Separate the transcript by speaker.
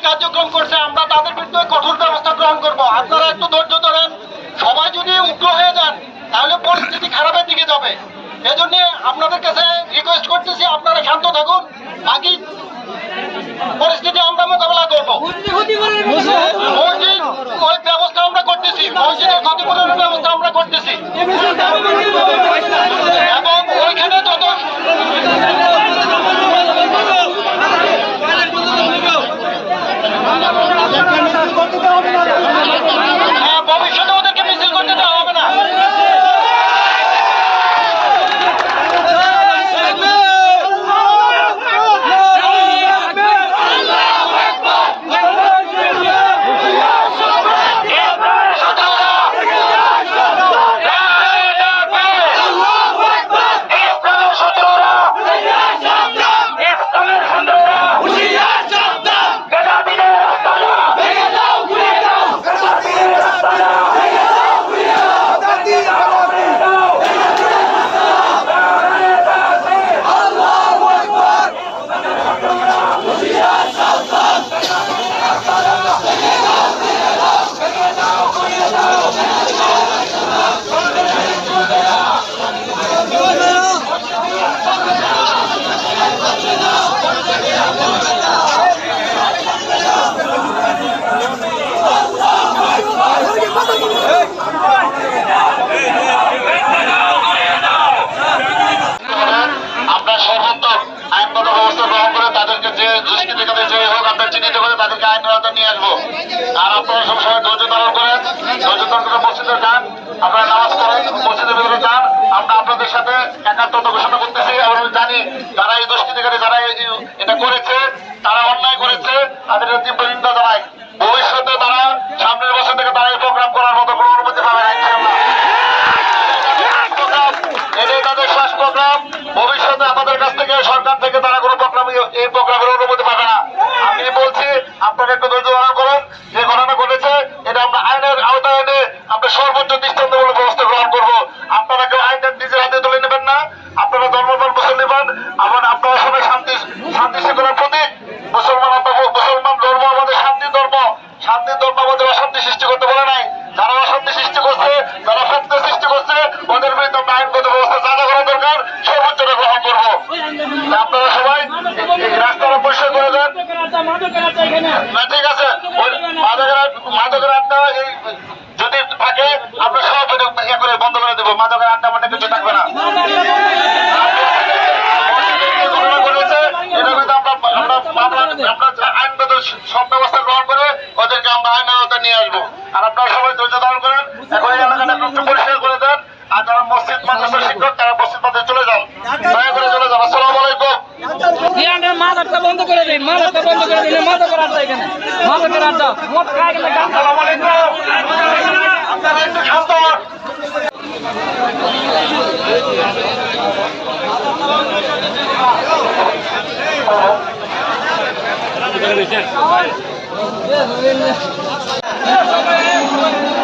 Speaker 1: কার্যক্রম করছে আমরা তাদের বিরুদ্ধে কঠোর ব্যবস্থা গ্রহণ করব। আপনারা একটু ধৈর্য ধরেন। সবাই যদি উগ্র হয়ে যান তাহলে পরিস্থিতি খারাপের দিকে যাবে। এজন্য আপনাদের কাছে রিকোয়েস্ট করতেছি আপনারা শান্ত থাকুন, বাকি পরিস্থিতি আমরা মোকাবেলা করব। মসজিদ ওই ব্যবস্থা আমরা করতেছি, মসজিদের ক্ষতিপূরণের ব্যবস্থা আমরা করতেছি এবং ওইখানে যত ভবিষ্যতে ওদেরকে মিছিল করতে দেওয়া হবে না। চিহ্নিত করে তাদেরকে আইন আওতায় নিয়ে আসবো। আর আপনারা সবসময় ধৈর্য ধারণ করেন, ধৈর্য ধারণ করে মসজিদে যান, আপনারা নামাজ পড়েন, মসজিদের ভিতরে যান। আমরা আপনাদের সাথে একাত্মতা ঘোষণা করতেছি এবং জানি যারা এই দুষ্কৃতিকারী যারা এটা করেছে, তারা অন্যায় করেছে, তাদের তীব্র নিন্দা জানাই। ভবিষ্যতে তারা সামনের বছর থেকে তারা এই প্রোগ্রাম করার মতো কোনো অনুমতি পাবে না ইনশাআল্লাহ। এটাই তাদের শেষ প্রোগ্রাম। ভবিষ্যতে আমাদের কাছ থেকে সরকার থেকে তারা কোনো প্রোগ্রাম এই প্রোগ্রামের অনুমতি পাবে না। আমি বলছি আপনারা একটু ধৈর্য ধারণ করুন। যে ঘটনা ঘটেছে এটা আমরা আইনের আওতায় এনে আমরা সর্বোচ্চ দৃষ্টান্তমূলক ব্যবস্থা গ্রহণ করবো। আপনারা কেউ আইনটা নিজের হাতে তুলে নেবেন না। আপনারা ধর্মপাল মুসলমান, আপনারা সবাই শান্তি শৃঙ্খলার প্রতীক। মুসলমান ধর্ম আমাদের শান্তির ধর্ম। শান্তির ধর্ম আমাদের অশান্তি সৃষ্টি করতে বলে নাই। যারা অশান্তি সৃষ্টি করছে, যারা ফেতনা সৃষ্টি করছে, ওদের বিরুদ্ধে আমরা আইনগত ব্যবস্থা যা যা করা দরকার সর্বোচ্চটা গ্রহণ করবো। আপনারা সবাই রাস্তাটা পরিষ্কার করে দেন। ঠিক আছে, মাদকের আড্ডা যদি থাকে আমরা সব ইয়ে করে বন্ধ করে দেবো। মাদকের আড্ডা আমাদের কিছু থাকবে না। আইনগত সব ব্যবস্থা গ্রহণ করে ওদেরকে আমরা আইন আওতায় নিয়ে আসবো। আর আপনারা সবাই ধৈর্য ধারণ করেন। এখন এই এলাকাটা একটু পরিষ্কার করে দেন। আর যারা মসজিদ মাদ্রাসার শিক্ষক তারা মসজিদ মাদ্রাসায় চলে যান, দয়া করে চলে যান। আসসালামু আলাইকুম।
Speaker 2: মাদকটা বন্ধ করে দিন, মাদকটা বন্ধ করে দিলে মাদকের আড্ডা এখানে মাদকের আড্ডা মদ খাই গেলে।
Speaker 1: আসসালামু আলাইকুম। আপনারা একটু শান্ত হন।
Speaker 2: Yeah,